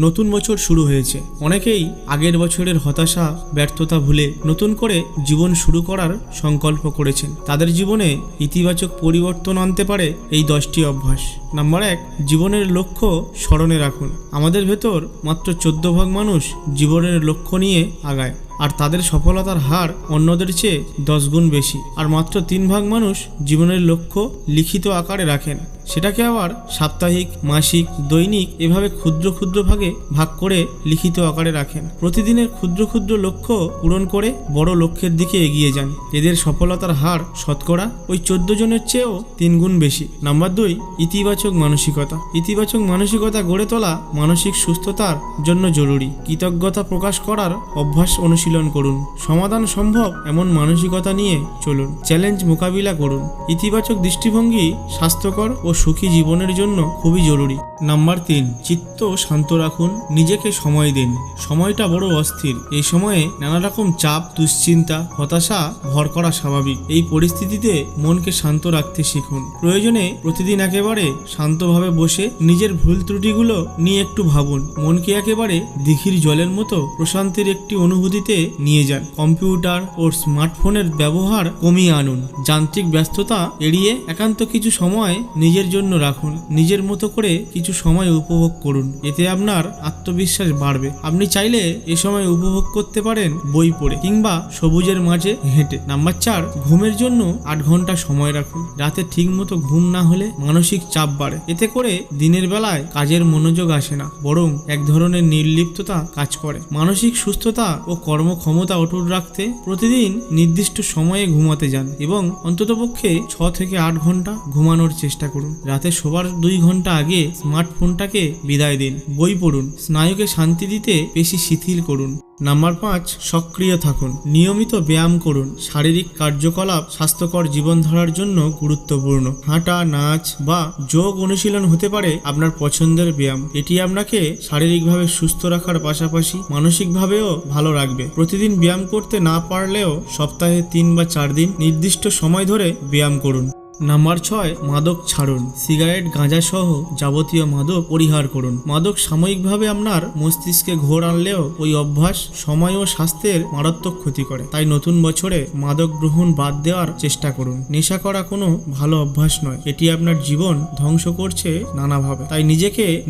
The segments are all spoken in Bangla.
নতুন বছর শুরু হয়েছে। অনেকেই আগের বছরের হতাশা ব্যর্থতা ভুলে নতুন করে জীবন শুরু করার সংকল্প করেছেন। তাদের জীবনে ইতিবাচক পরিবর্তন আনতে পারে এই 10টি অভ্যাস। নাম্বার 1, জীবনের লক্ষ্য স্মরণে রাখুন। আমাদের ভেতর মাত্র 14 ভাগ মানুষ জীবনের লক্ষ্য নিয়ে আগায়, আর তাদের সফলতার হার অন্যদের চেয়ে 10 গুণ বেশি। আর মাত্র 3 ভাগ মানুষ জীবনের লক্ষ্য লিখিত আকারে রাখেন, সেটাকে আবার সাপ্তাহিক, মাসিক, দৈনিক এভাবে ক্ষুদ্র ক্ষুদ্র ভাগে ভাগ করে লিখিত আকারে রাখেন। প্রতিদিনের ক্ষুদ্র ক্ষুদ্র লক্ষ্য পূরণ করে বড় লক্ষ্যের দিকে এগিয়ে যান। এদের সফলতার হার শতকরা ওই 14 জনের চেয়েও 3 গুণ বেশি। নাম্বার 2, ইতিবাচক মানসিকতা। ইতিবাচক মানসিকতা গড়ে তোলা মানসিক সুস্থতার জন্য জরুরি। কৃতজ্ঞতা প্রকাশ করার অভ্যাস অনুশীলন করুন। সমাধান সম্ভব এমন মানসিকতা নিয়ে চলুন। চ্যালেঞ্জ মোকাবিলা করুন। ইতিবাচক দৃষ্টিভঙ্গি স্বাস্থ্যকর ও সুখী জীবনের জন্য খুবই জরুরি। নাম্বার 3, চিত্ত শান্ত রাখুন। নিজেকে সময় দিন। সময়টা বড় অস্থির। এই সময়ে নানা রকম চাপ, দুশ্চিন্তা, হতাশা ভর করা স্বাভাবিক। এই পরিস্থিতিতে মনকে শান্ত রাখতে শিখুন। প্রয়োজনে প্রতিদিন একেবারে শান্তভাবে বসে নিজের ভুল ত্রুটিগুলো নিয়ে একটু ভাবুন। মনকে একেবারে দিঘির জলের মতো প্রশান্তির একটি অনুভূতিতে নিয়ে যান। কম্পিউটার ও স্মার্টফোনের ব্যবহার কমিয়ে আনুন। যান্ত্রিক ব্যস্ততা এড়িয়ে একান্ত কিছু সময় নিজের জন্য রাখুন। নিজের মতো করে কিছু সময় উপভোগ করুন। এতে আপনার আত্মবিশ্বাস বাড়বে। আপনি চাইলে এ সময় উপভোগ করতে পারেন বই পড়ে কিংবা সবুজের মাঝে হেঁটে। নাম্বার 4, ঘুমের জন্য 8 ঘন্টা সময় রাখুন। রাতে ঠিক মতো ঘুম না হলে মানসিক চাপ বাড়ে। এতে করে দিনের বেলায় কাজের মনোযোগ আসে না, বরং এক ধরনের নির্লিপ্ততা কাজ করে। মানসিক সুস্থতা ও কর্মক্ষমতা অটুট রাখতে প্রতিদিন নির্দিষ্ট সময়ে ঘুমাতে যান এবং অন্ততপক্ষে 6 থেকে 8 ঘন্টা ঘুমানোর চেষ্টা করুন। রাতে শোবার 2 ঘন্টা আগে স্মার্টফোনটাকে বিদায় দিন। বই পড়ুন। স্নায়ুকে শান্তি দিতে পেশি শিথিল করুন। নাম্বার 5, সক্রিয় থাকুন। নিয়মিত ব্যায়াম করুন। শারীরিক কার্যকলাপ স্বাস্থ্যকর জীবনধারার জন্য গুরুত্বপূর্ণ। হাঁটা, নাচ বা যোগ অনুশীলন হতে পারে আপনার পছন্দের ব্যায়াম। এটি আপনাকে শারীরিকভাবে সুস্থ রাখার পাশাপাশি মানসিকভাবেও ভালো রাখবে। প্রতিদিন ব্যায়াম করতে না পারলেও সপ্তাহে 3 বা 4 দিন নির্দিষ্ট সময় ধরে ব্যায়াম করুন। নাম্বার 6, মাদক ছাড়ুন। সিগারেট, গাঁজা সহ যাবতীয় মাদক পরিহার করুন। মাদক সাময়িকভাবে আপনার মস্তিষ্কে ঘোর আনলেও ওই অভ্যাস সময় ও স্বাস্থ্যের মারাত্মক ক্ষতি করে। তাই নতুন বছরে মাদক গ্রহণ বাদ দেওয়ার চেষ্টা করুন। নেশা করা কোনো ভালো অভ্যাস নয়, এটি আপনার জীবন ধ্বংস করছে নানাভাবে। তাই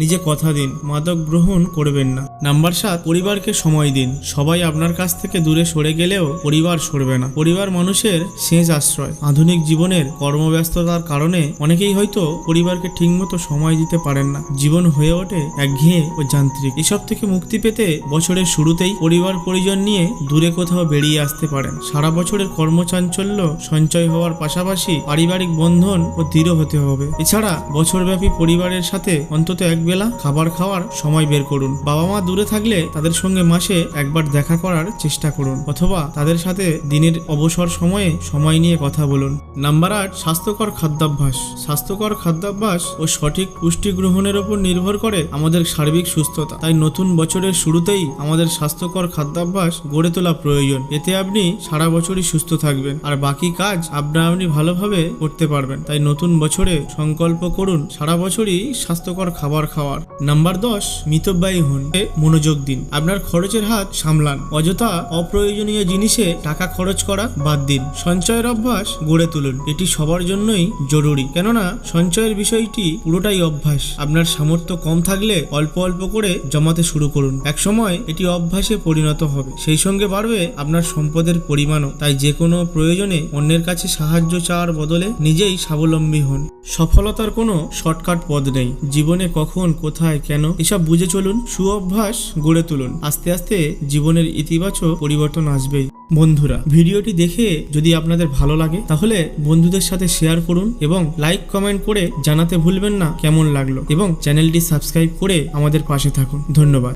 নিজে কথা দিন, মাদক গ্রহণ করবেন না। নাম্বার 7, পরিবারকে সময় দিন। সবাই আপনার কাছ থেকে দূরে সরে গেলেও পরিবার সরবে না। পরিবার মানুষের শেষ আশ্রয়। আধুনিক জীবনের ব্যস্ততার কারণে অনেকেই হয়তো পরিবারকে ঠিকমতো সময় দিতে পারেন না। জীবন হয়ে ওঠে একঘেয়ে ও যান্ত্রিক। এসব থেকে মুক্তি পেতে বছরের শুরুতেই পরিবার পরিজন নিয়ে দূরে কোথাও বেরিয়ে আসতে পারেন। সারা বছরের কর্মচাঞ্চল্য সঞ্চয় হওয়ার পাশাপাশি পারিবারিক বন্ধন ও দৃঢ় হতে হবে। এছাড়া বছরব্যাপী পরিবারের সাথে অন্তত একবেলা খাবার খাওয়ার সময় বের করুন। বাবা মা দূরে থাকলে তাদের সঙ্গে মাসে একবার দেখা করার চেষ্টা করুন, অথবা তাদের সাথে দিনের অবসর সময়ে সময় নিয়ে কথা বলুন। নাম্বার 8, স্বাস্থ্যকর খাদ্যাভ্যাস। স্বাস্থ্যকর খাদ্যাভ্যাস ও সঠিক পুষ্টি গ্রহণের উপর নির্ভর করে আমাদের সার্বিক সুস্থতা। তাই নতুন বছরের শুরুতেই আমাদের স্বাস্থ্যকর খাদ্যাভ্যাস গড়ে তোলা প্রয়োজন। এতে আপনি সারা বছরই সুস্থ থাকবেন আর বাকি কাজ আপনি ভালোভাবে করতে পারবেন। তাই নতুন বছরে সংকল্প করুন সারা বছরই স্বাস্থ্যকর খাবার খাওয়ার। নাম্বার 10, মিতব্যয়ী হন। মনোযোগ দিন। আপনার খরচের হাত সামলান। অযথা অপ্রয়োজনীয় জিনিসে টাকা খরচ করা বাদ দিন। সঞ্চয়ের অভ্যাস গড়ে তুলুন। এটি সবার জন্যই জরুরি, কেননা সঞ্চয়ের বিষয়টি পুরোটাই অভ্যাস। আপনার সামর্থ্য কম থাকলে অল্প অল্প করে জমাতে শুরু করুন। এক সময় এটি অভ্যাসে পরিণত হবে, সেই সঙ্গে বাড়বে আপনার সম্পদের পরিমাণও। তাই যে কোনো প্রয়োজনে অন্যের কাছে সাহায্য চাওয়ার বদলে নিজেই স্বাবলম্বী হন। সফলতার কোনো শর্টকাট পথ নেই। জীবনে কখন, কোথায়, কেন এসব বুঝে চলুন। সুঅভ্যাস গড়ে তুলুন। আস্তে আস্তে জীবনের ইতিবাচক পরিবর্তন আসবেই। বন্ধুরা, ভিডিওটি দেখে যদি আপনাদের ভালো লাগে তাহলে বন্ধুদের সাথে শেয়ার করুন এবং লাইক কমেন্ট করে জানাতে ভুলবেন না কেমন লাগলো, এবং চ্যানেলটি সাবস্ক্রাইব করে আমাদের পাশে থাকুন। ধন্যবাদ।